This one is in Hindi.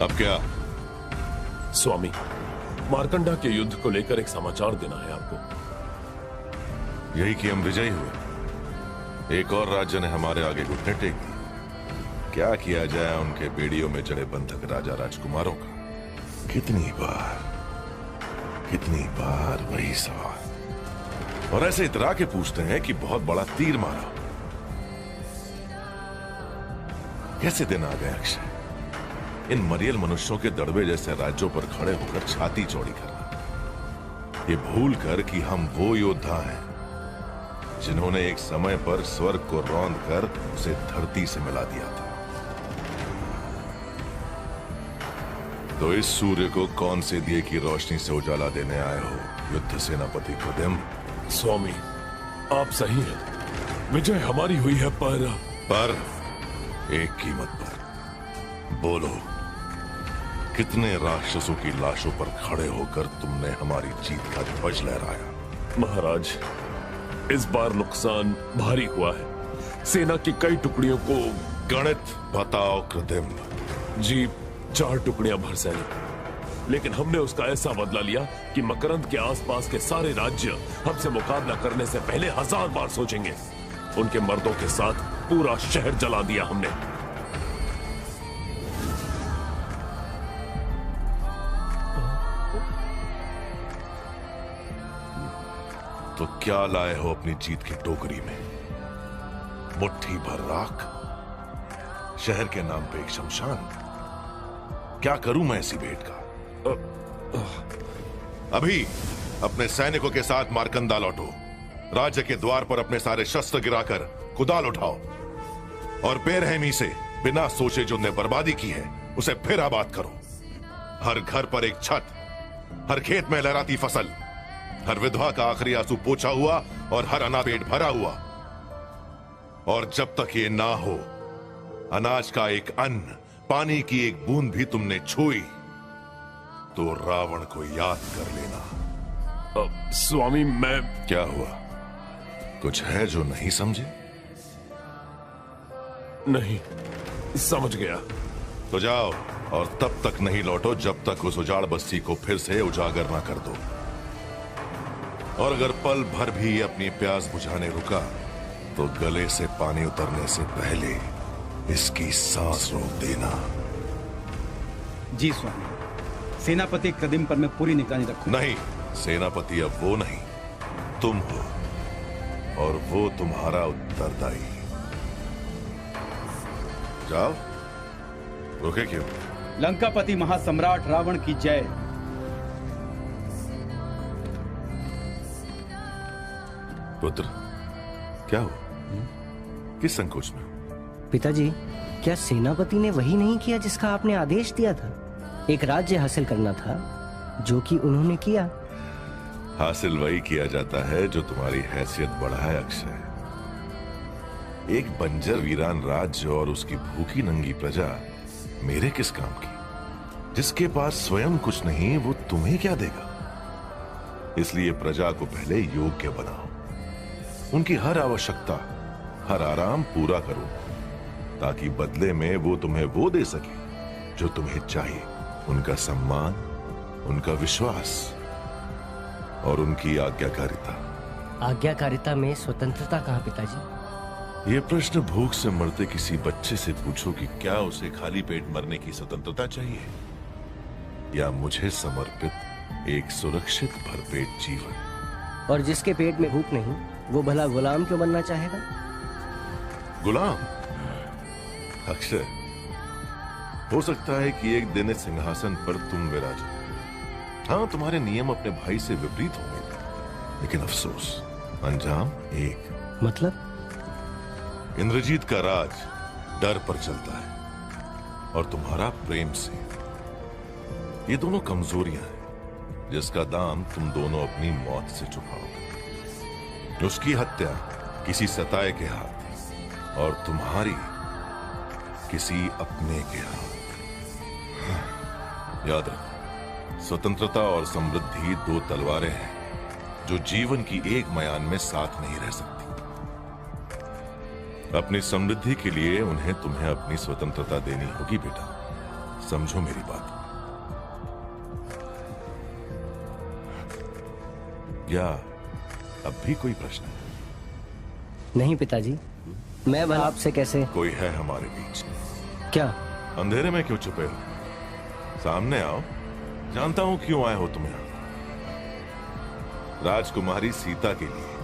अब क्या? स्वामी, मार्कंडा के युद्ध को लेकर एक समाचार देना है आपको। यही कि हम विजयी हुए, एक और राज्य ने हमारे आगे घुटने टेक दी। क्या किया जाए उनके बेड़ियों में जड़े बंधक राजा राजकुमारों का? कितनी बार वही सवाल, और ऐसे इतरा के पूछते हैं कि बहुत बड़ा तीर मारा। कैसे दिन आ गए अक्षय, इन मरियल मनुष्यों के दड़बे जैसे राज्यों पर खड़े होकर छाती चौड़ी करना, ये भूल कर कि हम वो योद्धा हैं जिन्होंने एक समय पर स्वर्ग को रौंद कर उसे धरती से मिला दिया था। तो इस सूर्य को कौन से दिए की रोशनी से उजाला देने आए हो युद्ध सेनापति कृदिम? स्वामी, आप सही हैं, विजय हमारी हुई है, पर एक कीमत पर। बोलो, कितने राक्षसों की लाशों पर खड़े होकर तुमने हमारी जीत का ध्वज लहराया? महाराज, इस बार नुकसान भारी हुआ है। सेना की कई टुकड़ियों को। गणित बताओ कृदिम। जी, 4 टुकड़ियां भर सैनिक, लेकिन हमने उसका ऐसा बदला लिया कि मकरंद के आसपास के सारे राज्य हमसे मुकाबला करने से पहले 1000 बार सोचेंगे। उनके मर्दों के साथ पूरा शहर जला दिया हमने। तो क्या लाए हो अपनी जीत की टोकरी में? मुट्ठी भर राख, शहर के नाम पे एक शमशान। क्या करूं मैं ऐसी भेंट का? अभी अपने सैनिकों के साथ मार्कंडा लौटो, राज्य के द्वार पर अपने सारे शस्त्र गिराकर कुदाल उठाओ, और बेरहमी से बिना सोचे जो ने बर्बादी की है उसे फिर आबाद करो। हर घर पर एक छत, हर खेत में लहराती फसल, हर विधवा का आखिरी आंसू पोंछा हुआ और हर अनाज पेट भरा हुआ। और जब तक ये ना हो, अनाज का एक अन्न, पानी की एक बूंद भी तुमने छुई तो रावण को याद कर लेना। स्वामी, मैं... क्या हुआ? कुछ है जो नहीं समझे? नहीं समझ गया। तो जाओ, और तब तक नहीं लौटो जब तक उस उजाड़ बस्ती को फिर से उजागर ना कर दो। और अगर पल भर भी अपनी प्यास बुझाने रुका तो गले से पानी उतरने से पहले इसकी सांस रोक देना। जी स्वामी, सेनापति कृदिम पर मैं पूरी निगरानी रखूंगा। नहीं, सेनापति अब वो नहीं, तुम हो, और वो तुम्हारा उत्तरदायी। जाओ। रुके क्यों? लंकापति महासम्राट रावण की जय। पुत्र, क्या हो? किस संकोच में? पिताजी, क्या सेनापति ने वही नहीं किया जिसका आपने आदेश दिया था? एक राज्य हासिल करना था, जो कि उन्होंने किया। हासिल वही किया जाता है जो तुम्हारी हैसियत बढ़ाए अक्षय। एक बंजर वीरान राज्य और उसकी भूखी नंगी प्रजा मेरे किस काम की? जिसके पास स्वयं कुछ नहीं, वो तुम्हें क्या देगा? इसलिए प्रजा को पहले योग्य बनाओ, उनकी हर आवश्यकता, हर आराम पूरा करो, ताकि बदले में वो तुम्हें वो दे सके जो तुम्हें चाहिए। उनका सम्मान, उनका विश्वास और उनकी आज्ञाकारिता। आज्ञाकारिता में स्वतंत्रता कहाँ पिताजी? ये प्रश्न भूख से मरते किसी बच्चे से पूछो कि क्या उसे खाली पेट मरने की स्वतंत्रता चाहिए, या मुझे समर्पित एक सुरक्षित भरपेट जीवन। और जिसके पेट में भूख नहीं, वो भला गुलाम क्यों बनना चाहेगा? गुलाम? अक्षय, हो सकता है कि एक दिन इस सिंहासन पर तुम विराजो। हाँ, तुम्हारे नियम अपने भाई से विपरीत होंगे, लेकिन अफसोस, अंजाम एक। मतलब? इंद्रजीत का राज डर पर चलता है और तुम्हारा प्रेम से। ये दोनों कमजोरियां हैं जिसका दाम तुम दोनों अपनी मौत से चुकाओगे। उसकी हत्या किसी सताए के हाथ, और तुम्हारी किसी अपने के हाथ। याद रखो, स्वतंत्रता और समृद्धि 2 तलवारें हैं जो जीवन की एक म्यान में साथ नहीं रह सकती। अपनी समृद्धि के लिए तुम्हें अपनी स्वतंत्रता देनी होगी बेटा। समझो मेरी बात। या अब भी कोई प्रश्न है? नहीं पिताजी, मैं भला आपसे कैसे? कोई है हमारे बीच? क्या? अंधेरे में क्यों छुपे हो? सामने आओ, जानता हूं क्यों आए हो तुम यहां। राजकुमारी सीता के लिए